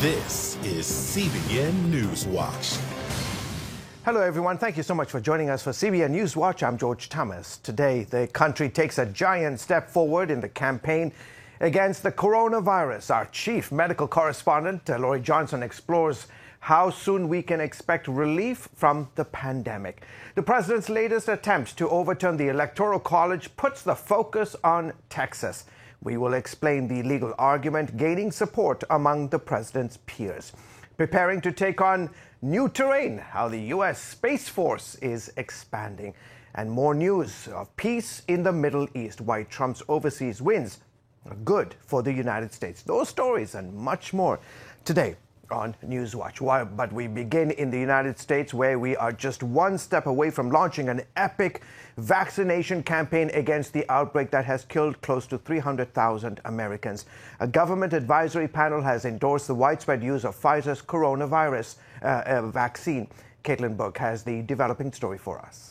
This is CBN NewsWatch. Hello, everyone. Thank you so much for joining us for CBN NewsWatch. I'm George Thomas. Today, the country takes a giant step forward in the campaign against the coronavirus. Our chief medical correspondent, Lori Johnson, explores how soon we can expect relief from the pandemic. The president's latest attempt to overturn the Electoral College puts the focus on Texas. We will explain the legal argument gaining support among the president's peers. Preparing to take on new terrain, how the U.S. Space Force is expanding. And more news of peace in the Middle East, why Trump's overseas wins are good for the United States. Those stories and much more today on NewsWatch. But we begin in the United States, where we are just one step away from launching an epic vaccination campaign against the outbreak that has killed close to 300,000 Americans. A government advisory panel has endorsed the widespread use of Pfizer's coronavirus vaccine. Caitlin Burke has the developing story for us.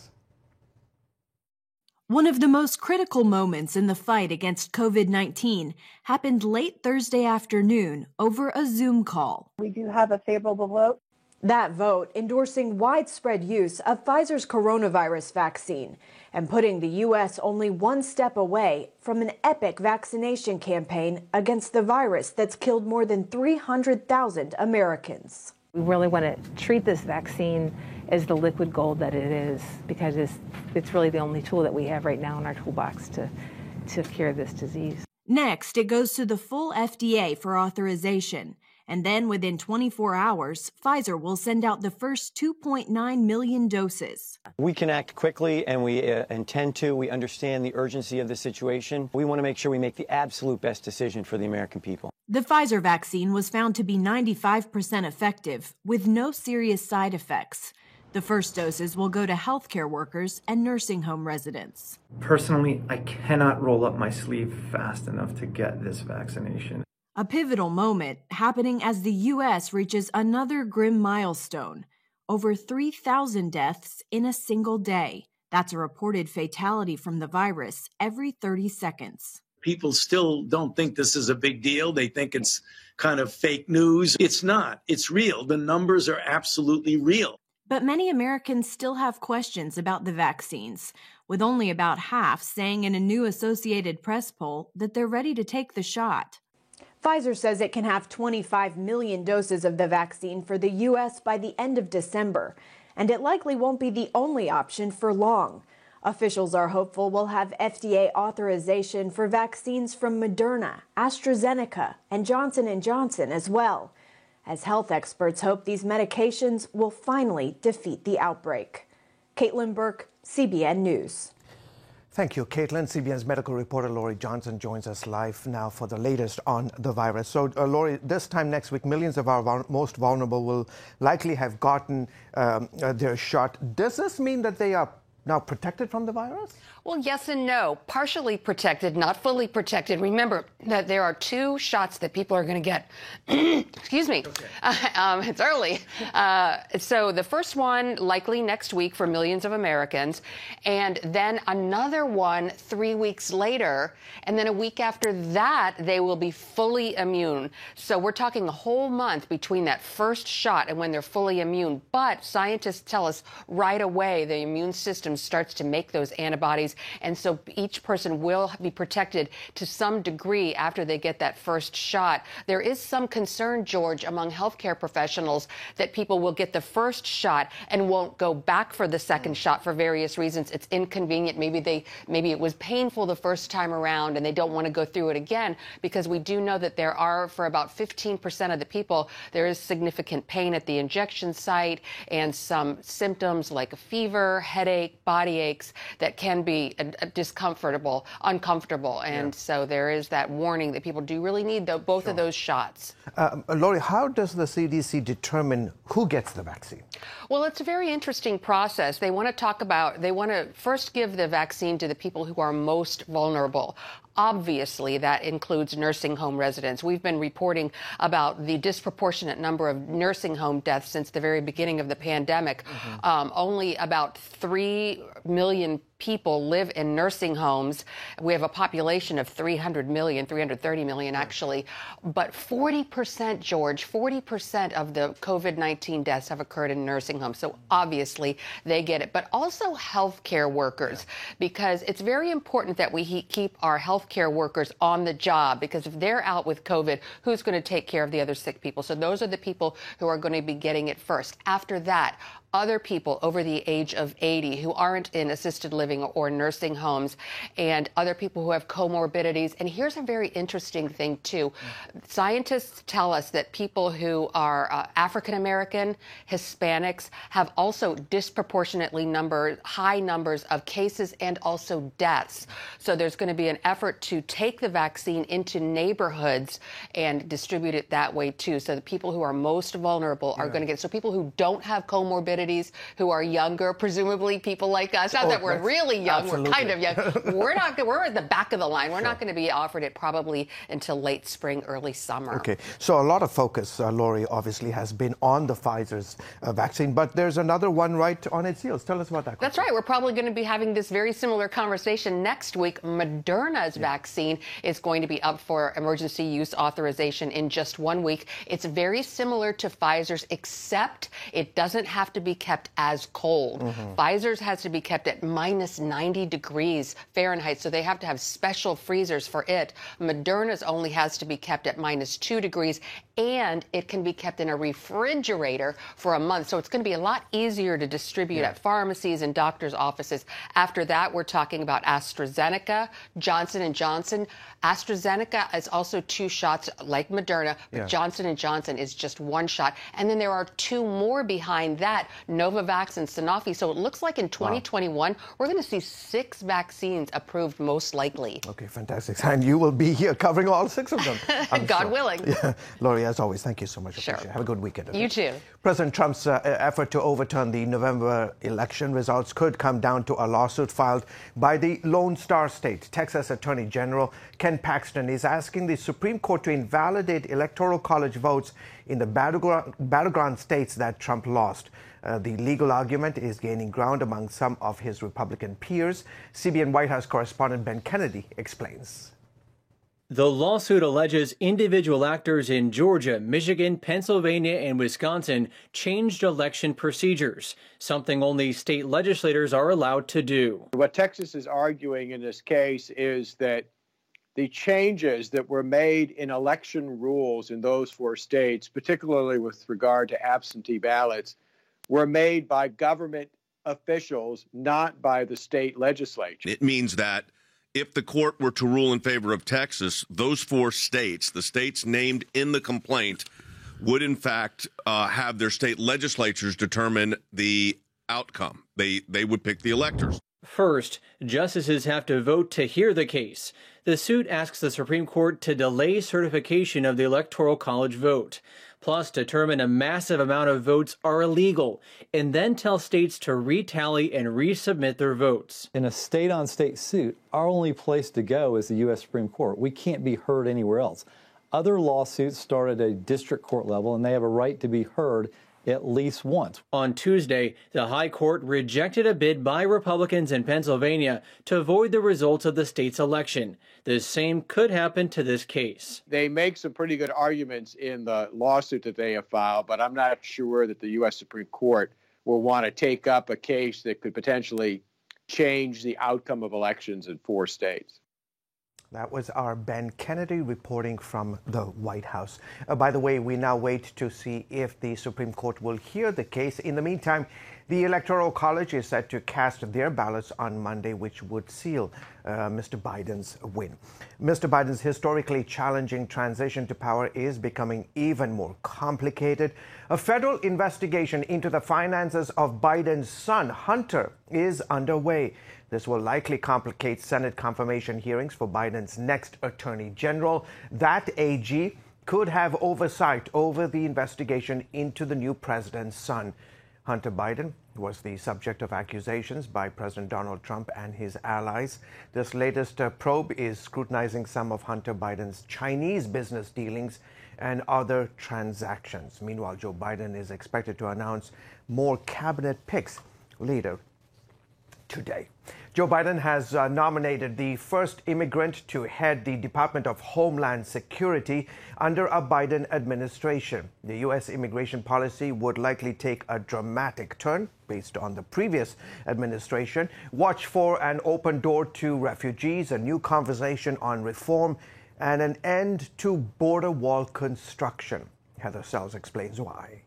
One of the most critical moments in the fight against COVID-19 happened late Thursday afternoon over a Zoom call. We do have a favorable vote. That vote endorsing widespread use of Pfizer's coronavirus vaccine and putting the U.S. only one step away from an epic vaccination campaign against the virus that's killed more than 300,000 Americans. We really want to treat this vaccine as the liquid gold that it is, because it's really the only tool that we have right now in our toolbox to cure this disease. Next, it goes to the full FDA for authorization. And then within 24 hours, Pfizer will send out the first 2.9 million doses. We can act quickly, and we intend to. We understand the urgency of the situation. We want to make sure we make the absolute best decision for the American people. The Pfizer vaccine was found to be 95% effective, with no serious side effects. The first doses will go to healthcare workers and nursing home residents. Personally, I cannot roll up my sleeve fast enough to get this vaccination. A pivotal moment happening as the U.S. reaches another grim milestone. Over 3,000 deaths in a single day. That's a reported fatality from the virus every 30 seconds. People still don't think this is a big deal. They think it's kind of fake news. It's not. It's real. The numbers are absolutely real. But many Americans still have questions about the vaccines, with only about half saying in a new Associated Press poll that they're ready to take the shot. Pfizer says it can have 25 million doses of the vaccine for the U.S. by the end of December, and it likely won't be the only option for long. Officials are hopeful we'll have FDA authorization for vaccines from Moderna, AstraZeneca, and Johnson & Johnson as well, as health experts hope these medications will finally defeat the outbreak. Caitlin Burke, CBN News. Thank you, Caitlin. CBN's medical reporter Lori Johnson joins us live now for the latest on the virus. So, Lori, this time next week, millions of our most vulnerable will likely have gotten their shot. Does this mean that they are now protected from the virus? Well, yes and no. Partially protected, not fully protected. Remember that there are two shots that people are going to get. Excuse me. Okay. It's early. So the first one likely next week for millions of Americans, and then another one 3 weeks later, and then a week after that they will be fully immune. So we're talking a whole month between that first shot and when they're fully immune. But scientists tell us right away the immune system starts to make those antibodies, and so each person will be protected to some degree after they get that first shot. There is some concern, George, among healthcare professionals that people will get the first shot and won't go back for the second shot for various reasons. It's inconvenient. Maybe it was painful the first time around and they don't want to go through it again, because we do know that there are, for about 15% of the people, there is significant pain at the injection site and some symptoms like a fever, headache, body aches that can be uncomfortable. And so there is that warning that people do really need both of those shots. Lori, how does the CDC determine who gets the vaccine? Well, it's a very interesting process. They want to first give the vaccine to the people who are most vulnerable. Obviously, that includes nursing home residents. We've been reporting about the disproportionate number of nursing home deaths since the very beginning of the pandemic. Only about 3 million people live in nursing homes. We have a population of 300 million, 330 million actually, but 40%, George, 40% of the COVID-19 deaths have occurred in nursing homes. So obviously they get it, but also healthcare workers, because it's very important that we keep our healthcare workers on the job, because if they're out with COVID, who's going to take care of the other sick people? So those are the people who are going to be getting it first. After that, other people over the age of 80 who aren't in assisted living or nursing homes, and other people who have comorbidities. And here's a very interesting thing, too. Scientists tell us that people who are African American, Hispanics, have also disproportionately high numbers of cases and also deaths. So there's going to be an effort to take the vaccine into neighborhoods and distribute it that way, too. So the people who are most vulnerable are going to get it. So people who don't have comorbidities, who are younger, presumably people like us. Not that we're really young, we're kind of young. We're at the back of the line. We're not going to be offered it probably until late spring, early summer. Okay, so a lot of focus, Lori, obviously has been on the Pfizer's vaccine, but there's another one right on its heels. Tell us about that. That's right. We're probably going to be having this very similar conversation next week. Moderna's vaccine is going to be up for emergency use authorization in just 1 week. It's very similar to Pfizer's, except it doesn't have to be kept as cold. Pfizer's has to be kept at minus 90 degrees Fahrenheit, so they have to have special freezers for it. Moderna's only has to be kept at minus 2 degrees, and it can be kept in a refrigerator for a month. So it's going to be a lot easier to distribute at pharmacies and doctors' offices. After that, we're talking about AstraZeneca, Johnson & Johnson. AstraZeneca is also 2 shots like Moderna, but Johnson & Johnson is just 1 shot. And then there are 2 more behind that, Novavax and Sanofi. So it looks like in 2021, we're going to see 6 vaccines approved most likely. Okay, fantastic. And you will be here covering all 6 of them. God willing. Yeah. Lori, as always, thank you so much. Sure. Have a good weekend. Okay? You too. President Trump's effort to overturn the November election results could come down to a lawsuit filed by the Lone Star State. Texas Attorney General Ken Paxton is asking the Supreme Court to invalidate Electoral College votes in the battleground states that Trump lost. The legal argument is gaining ground among some of his Republican peers. CBN White House correspondent Ben Kennedy explains. The lawsuit alleges individual actors in Georgia, Michigan, Pennsylvania, and Wisconsin changed election procedures, something only state legislators are allowed to do. What Texas is arguing in this case is that the changes that were made in election rules in those 4 states, particularly with regard to absentee ballots, were made by government officials, not by the state legislature. It means that if the court were to rule in favor of Texas, those 4 states, the states named in the complaint, would in fact have their state legislatures determine the outcome. They would pick the electors. First, justices have to vote to hear the case. The suit asks the Supreme Court to delay certification of the Electoral College vote, plus determine a massive amount of votes are illegal, and then tell states to retally and resubmit their votes. In a state-on-state suit, our only place to go is the U.S. Supreme Court. We can't be heard anywhere else. Other lawsuits start at a district court level, and they have a right to be heard at least once. On Tuesday, the High Court rejected a bid by Republicans in Pennsylvania to avoid the results of the state's election. The same could happen to this case. They make some pretty good arguments in the lawsuit that they have filed, but I'm not sure that the U.S. Supreme Court will want to take up a case that could potentially change the outcome of elections in 4 states. That was our Ben Kennedy reporting from the White House. By the way, we now wait to see if the Supreme Court will hear the case. In the meantime, the Electoral College is set to cast their ballots on Monday, which would seal Mr. Biden's win. Mr. Biden's historically challenging transition to power is becoming even more complicated. A federal investigation into the finances of Biden's son, Hunter, is underway. This will likely complicate Senate confirmation hearings for Biden's next attorney general. That AG could have oversight over the investigation into the new president's son. Hunter Biden was the subject of accusations by President Donald Trump and his allies. This latest probe is scrutinizing some of Hunter Biden's Chinese business dealings and other transactions. Meanwhile, Joe Biden is expected to announce more cabinet picks later today. Joe Biden has nominated the first immigrant to head the Department of Homeland Security under a Biden administration. The U.S. immigration policy would likely take a dramatic turn based on the previous administration. Watch for an open door to refugees, a new conversation on reform, and an end to border wall construction. Heather Sells explains why.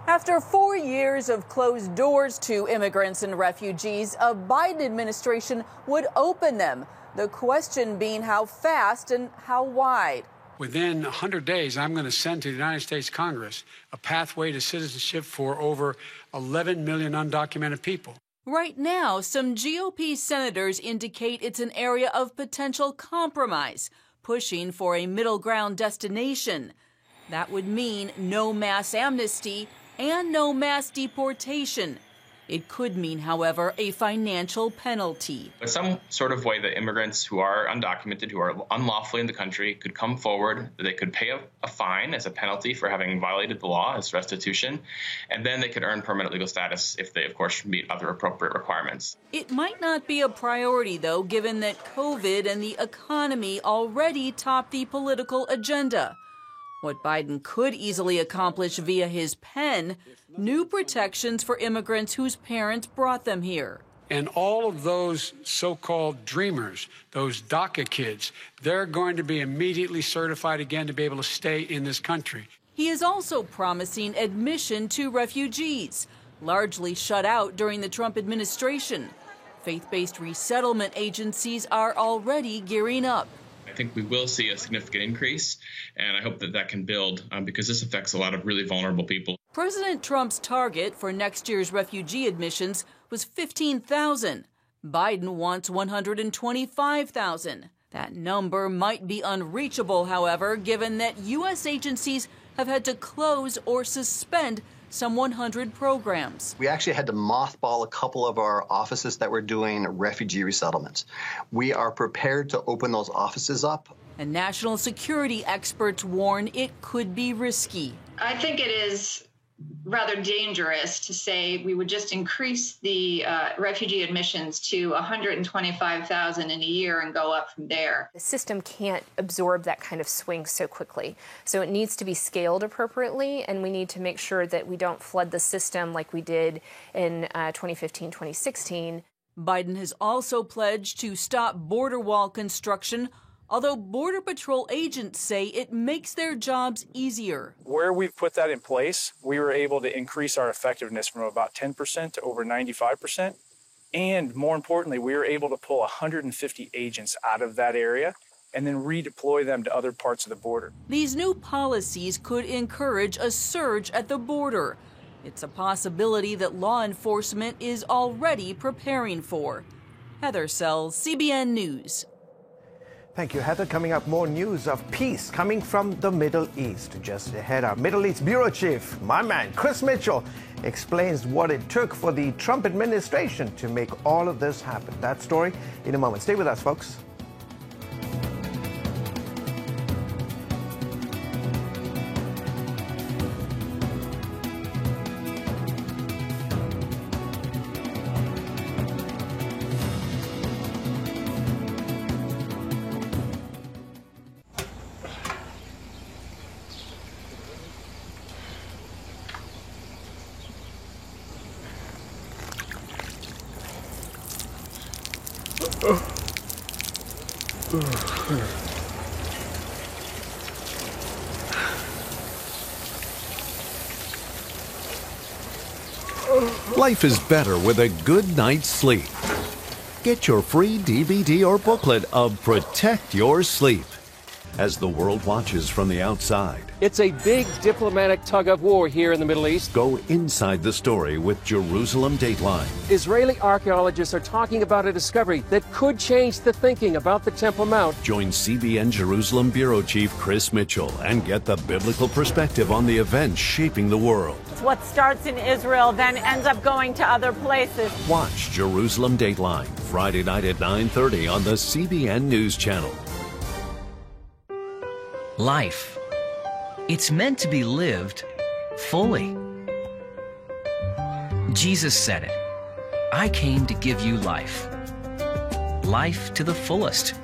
After 4 years of closed doors to immigrants and refugees, a Biden administration would open them. The question being how fast and how wide. Within 100 days, I'm going to send to the United States Congress a pathway to citizenship for over 11 million undocumented people. Right now, some GOP senators indicate it's an area of potential compromise, pushing for a middle ground destination. That would mean no mass amnesty and no mass deportation. It could mean, however, a financial penalty. Some sort of way that immigrants who are undocumented, who are unlawfully in the country, could come forward, they could pay a fine as a penalty for having violated the law as restitution, and then they could earn permanent legal status if they, of course, meet other appropriate requirements. It might not be a priority, though, given that COVID and the economy already top the political agenda. What Biden could easily accomplish via his pen, new protections for immigrants whose parents brought them here. And all of those so-called dreamers, those DACA kids, they're going to be immediately certified again to be able to stay in this country. He is also promising admission to refugees, largely shut out during the Trump administration. Faith-based resettlement agencies are already gearing up. I think we will see a significant increase, and I hope that that can build because this affects a lot of really vulnerable people. President Trump's target for next year's refugee admissions was 15,000. Biden wants 125,000. That number might be unreachable, however, given that U.S. agencies have had to close or suspend some 100 programs. We actually had to mothball a couple of our offices that were doing refugee resettlements. We are prepared to open those offices up. And national security experts warn it could be risky. I think it is rather dangerous to say we would just increase the refugee admissions to 125,000 in a year and go up from there. The system can't absorb that kind of swing so quickly. So it needs to be scaled appropriately, and we need to make sure that we don't flood the system like we did in 2015, 2016. Biden has also pledged to stop border wall construction, although Border Patrol agents say it makes their jobs easier. Where we've put that in place, we were able to increase our effectiveness from about 10% to over 95%. And more importantly, we were able to pull 150 agents out of that area and then redeploy them to other parts of the border. These new policies could encourage a surge at the border. It's a possibility that law enforcement is already preparing for. Heather Sells, CBN News. Thank you, Heather. Coming up, more news of peace coming from the Middle East. Just ahead, our Middle East Bureau Chief, my man, Chris Mitchell, explains what it took for the Trump administration to make all of this happen. That story in a moment. Stay with us, folks. Life is better with a good night's sleep. Get your free DVD or booklet of Protect Your Sleep as the world watches from the outside. It's a big diplomatic tug of war here in the Middle East. Go inside the story with Jerusalem Dateline. Israeli archaeologists are talking about a discovery that could change the thinking about the Temple Mount. Join CBN Jerusalem Bureau Chief Chris Mitchell and get the biblical perspective on the events shaping the world. What starts in Israel then ends up going to other places. Watch Jerusalem Dateline, Friday night at 9:30 on the CBN News Channel. Life. It's meant to be lived fully. Jesus said it. I came to give you life. Life to the fullest.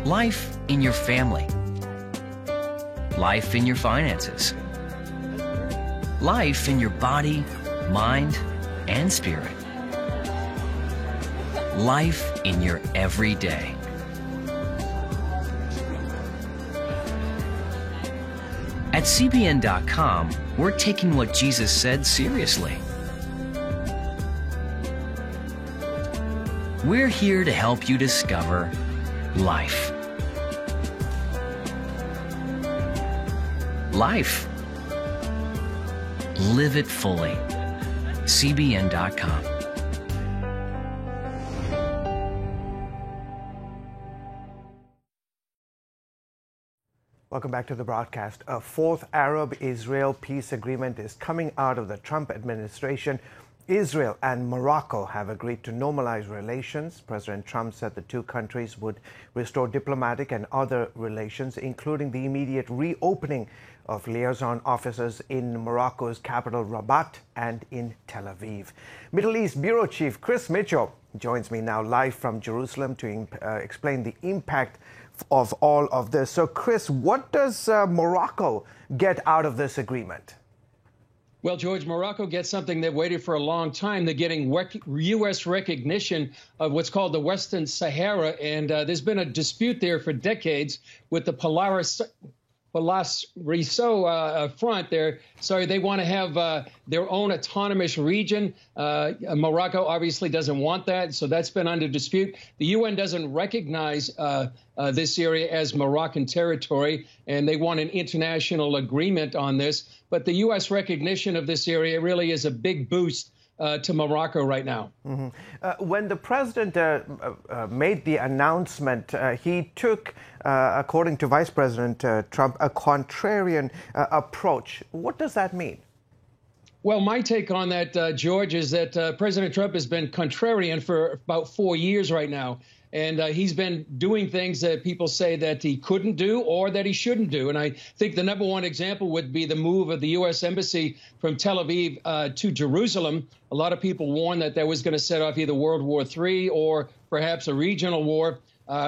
Life in your family. Life in your finances. Life in your body, mind, and spirit. Life in your everyday. At CBN.com, we're taking what Jesus said seriously. We're here to help you discover life. Life. Live it fully. CBN.com. Welcome back to the broadcast. A fourth Arab-Israel peace agreement is coming out of the Trump administration. Israel and Morocco have agreed to normalize relations. President Trump said the two countries would restore diplomatic and other relations, including the immediate reopening of liaison offices in Morocco's capital, Rabat, and in Tel Aviv. Middle East Bureau Chief Chris Mitchell joins me now live from Jerusalem to explain the impact of all of this. So, Chris, what does Morocco get out of this agreement? Well, George, Morocco gets something they've waited for a long time. They're getting U.S. recognition of what's called the Western Sahara, and there's been a dispute there for decades with the Polisario front there. Sorry, they want to have their own autonomous region. Morocco obviously doesn't want that, so that's been under dispute. The UN doesn't recognize this area as Moroccan territory, and they want an international agreement on this. But the U.S. recognition of this area really is a big boost to Morocco right now. Mm-hmm. When the president made the announcement, he took, according to Vice President Trump, a contrarian approach. What does that mean? Well, my take on that, George, is that President Trump has been contrarian for about 4 years right now. And he's been doing things that people say that he couldn't do or that he shouldn't do. And I think the number one example would be the move of the U.S. Embassy from Tel Aviv to Jerusalem. A lot of people warned that was going to set off either World War III or perhaps a regional war.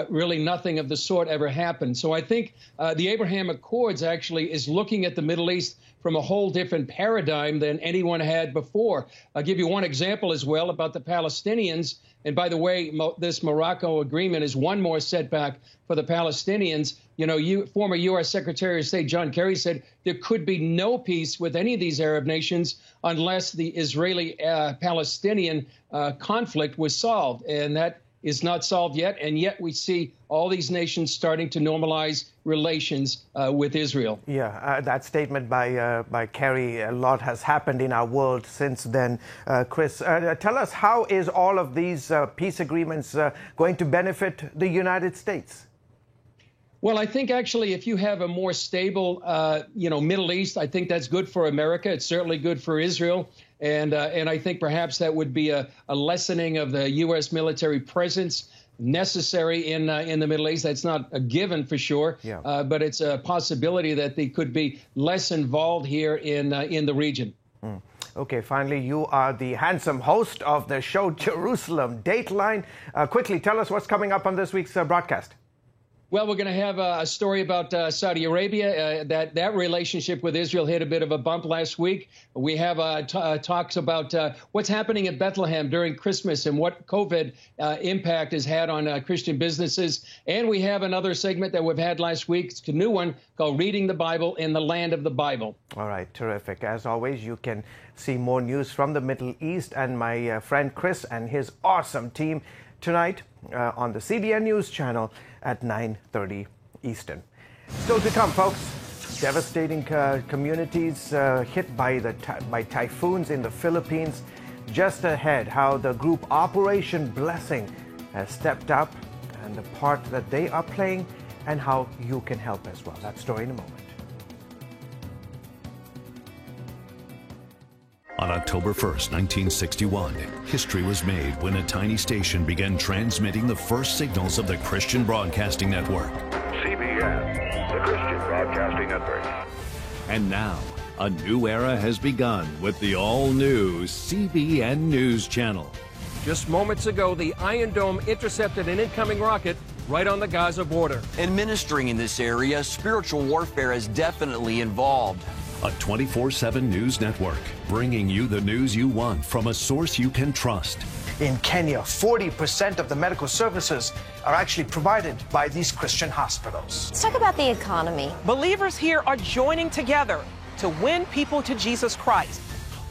Really nothing of the sort ever happened. So I think the Abraham Accords actually is looking at the Middle East from a whole different paradigm than anyone had before. I'll give you one example as well about the Palestinians. And by the way, this Morocco agreement is one more setback for the Palestinians. You know, former U.S. Secretary of State John Kerry said there could be no peace with any of these Arab nations unless the Israeli-Palestinian conflict was solved. And that is not solved yet, and yet we see all these nations starting to normalize relations with Israel. Yeah, that statement by Kerry, a lot has happened in our world since then. Chris, tell us, how is all of these peace agreements going to benefit the United States? Well, I think actually if you have a more stable, Middle East, I think that's good for America. It's certainly good for Israel. And I think perhaps that would be a lessening of the U.S. military presence necessary in the Middle East. That's not a given for sure, but it's a possibility that they could be less involved here in the region. Okay, finally, you are the handsome host of the show Jerusalem Dateline. Quickly, tell us what's coming up on this week's broadcast. Well, we're going to have a story about Saudi Arabia. That relationship with Israel hit a bit of a bump last week. We have talks about what's happening in Bethlehem during Christmas and what COVID impact has had on Christian businesses. And we have another segment that we've had last week. It's a new one called Reading the Bible in the Land of the Bible. All right, terrific. As always, you can see more news from the Middle East and my friend Chris and his awesome team tonight on the CBN News Channel at 9:30 Eastern. Still to come, folks. Devastating communities hit by typhoons in the Philippines. Just ahead, how the group Operation Blessing has stepped up and the part that they are playing and how you can help as well. That story in a moment. On October 1st, 1961, history was made when a tiny station began transmitting the first signals of the Christian Broadcasting Network. CBN, the Christian Broadcasting Network. And now, A new era has begun with the all-new CBN News Channel. Just moments ago, the Iron Dome intercepted an incoming rocket right on the Gaza border. Administering in this area, spiritual warfare is definitely involved. A 24/7 news network, bringing you the news you want from a source you can trust. In Kenya, 40% of the medical services are actually provided by these Christian hospitals. Let's talk about the economy. Believers here are joining together to win people to Jesus Christ.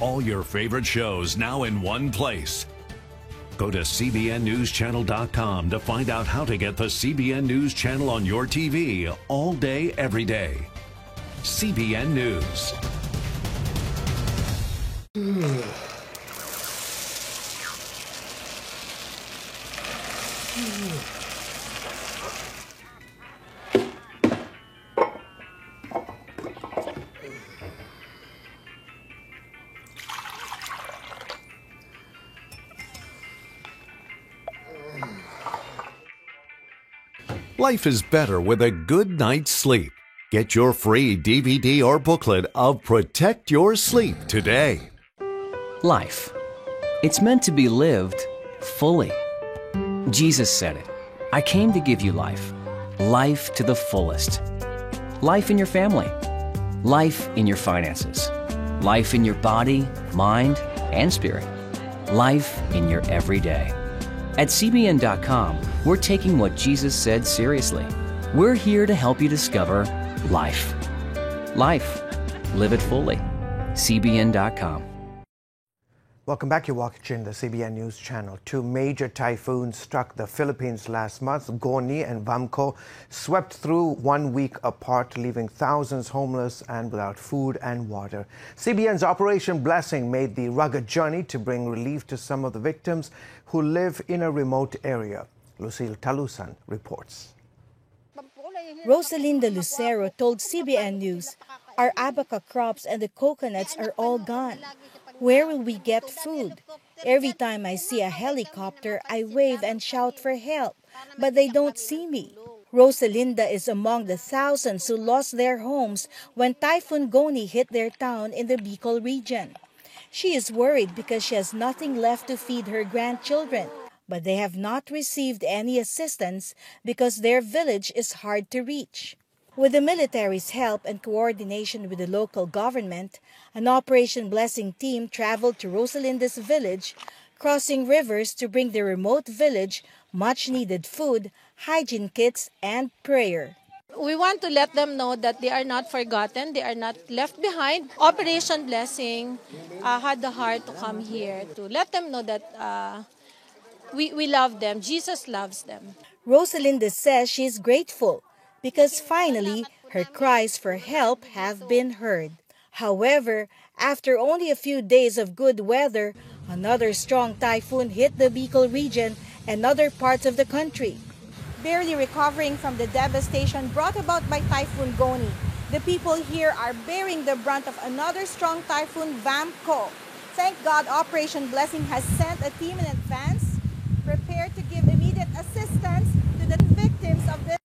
All your favorite shows now in one place. Go to CBNNewsChannel.com to find out how to get the CBN News Channel on your TV all day, every day. CBN News. Life is better with a good night's sleep. Get your free DVD or booklet of Protect Your Sleep today. Life. It's meant to be lived fully. Jesus said it. I came to give you life. Life to the fullest. Life in your family. Life in your finances. Life in your body, mind, and spirit. Life in your everyday. At CBN.com, we're taking what Jesus said seriously. We're here to help you discover life. Life. Live it fully. CBN.com. Welcome back. You're watching the CBN News Channel. Two major typhoons struck the Philippines last month. Goni and Vamco swept through 1 week apart, leaving thousands homeless and without food and water. CBN's Operation Blessing made the rugged journey to bring relief to some of the victims who live in a remote area. Lucille Talusan reports. Rosalinda Lucero told CBN News, "Our abaca crops and the coconuts are all gone. Where will we get food? Every time I see a helicopter, I wave and shout for help, but they don't see me." Rosalinda is among the thousands who lost their homes when Typhoon Goni hit their town in the Bicol region. She is worried because she has nothing left to feed her grandchildren, but they have not received any assistance because their village is hard to reach. With the military's help and coordination with the local government, an Operation Blessing team traveled to Rosalinda's village, crossing rivers to bring the remote village much-needed food, hygiene kits, and prayer. We want to let them know that they are not forgotten, they are not left behind. Operation Blessing had the heart to come here to let them know that we love them, Jesus loves them. Rosalinda says she is grateful because finally her cries for help have been heard. However, after only a few days of good weather, another strong typhoon hit the Bicol region and other parts of the country. Barely recovering from the devastation brought about by Typhoon Goni, the people here are bearing the brunt of another strong typhoon, Vamco. Thank God Operation Blessing has sent a team in advance, prepared to give immediate assistance to the victims of the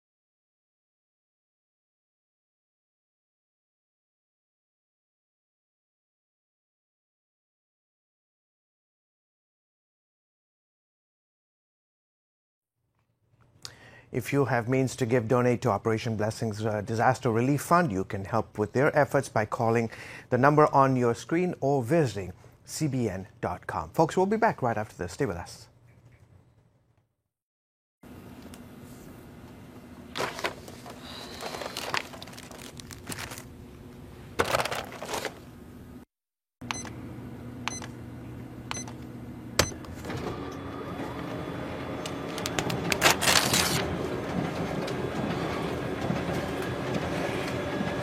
If you have means to donate to Operation Blessing's Disaster Relief Fund, you can help with their efforts by calling the number on your screen or visiting CBN.com. Folks, we'll be back right after this. Stay with us.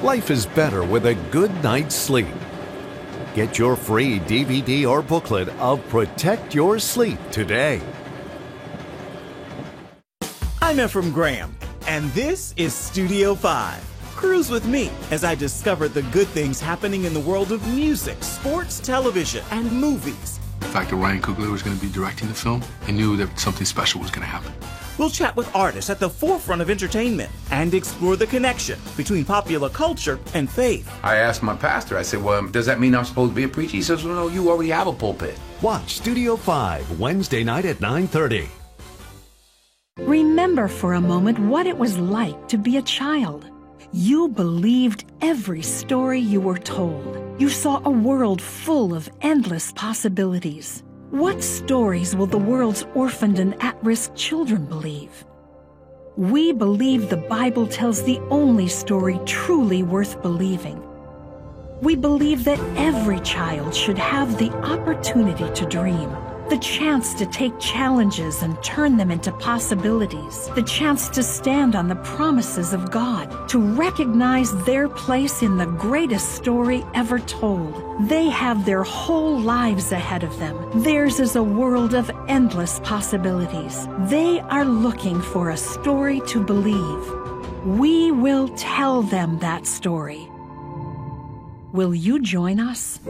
Life is better with a good night's sleep. Get your free DVD or booklet of Protect Your Sleep today. I'm Ephraim Graham, and this is Studio 5. Cruise with me as I discover the good things happening in the world of music, sports, television, and movies. The fact that Ryan Coogler was going to be directing the film, I knew that something special was going to happen. We'll chat with artists at the forefront of entertainment and explore the connection between popular culture and faith. I asked my pastor, I said, well, does that mean I'm supposed to be a preacher? He says, well, no, you already have a pulpit. Watch Studio 5 Wednesday night at 9:30. Remember for a moment what it was like to be a child. You believed every story you were told. You saw a world full of endless possibilities. What stories will the world's orphaned and at-risk children believe? We believe the Bible tells the only story truly worth believing. We believe that every child should have the opportunity to dream, the chance to take challenges and turn them into possibilities, the chance to stand on the promises of God, to recognize their place in the greatest story ever told. They have their whole lives ahead of them. Theirs is a world of endless possibilities. They are looking for a story to believe. We will tell them that story. Will you join us?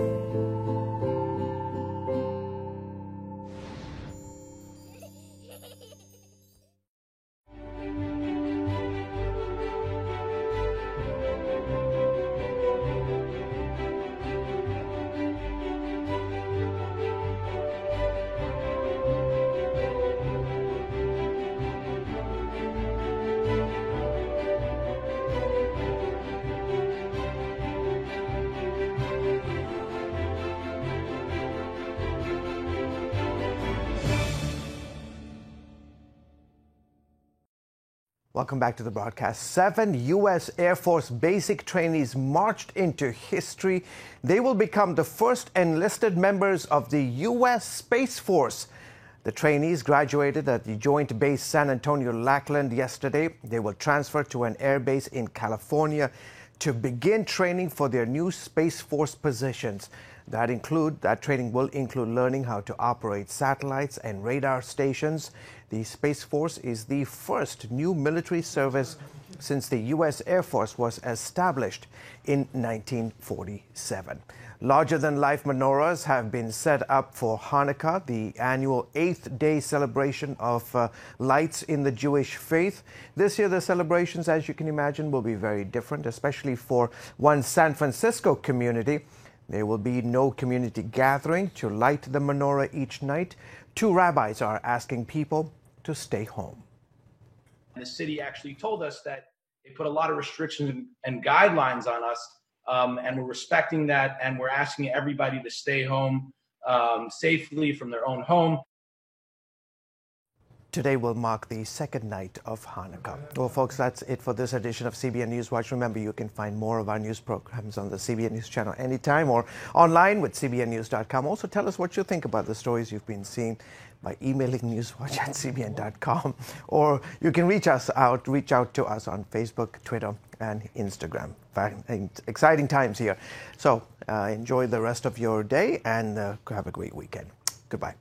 Welcome back to the broadcast. 7 U.S. Air Force basic trainees marched into history. They will become the first enlisted members of the U.S. Space Force. The trainees graduated at the Joint Base San Antonio-Lackland yesterday. They will transfer to an air base in California to begin training for their new Space Force positions. That training will include learning how to operate satellites and radar stations. The Space Force is the first new military service since the U.S. Air Force was established in 1947. Larger-than-life menorahs have been set up for Hanukkah, the annual 8th-day celebration of lights in the Jewish faith. This year, the celebrations, as you can imagine, will be very different, especially for one San Francisco community. There will be no community gathering to light the menorah each night. 2 rabbis are asking people to stay home. The city actually told us that they put a lot of restrictions and guidelines on us, and we're respecting that, and we're asking everybody to stay home safely from their own home. Today will mark the second night of Hanukkah. Well, folks, that's it for this edition of CBN News Watch. Remember, you can find more of our news programs on the CBN News Channel anytime or online with cbnnews.com. Also, tell us what you think about the stories you've been seeing by emailing newswatch@cbn.com, or you can reach out to us on Facebook, Twitter, and Instagram. Exciting times here. So enjoy the rest of your day and have a great weekend. Goodbye.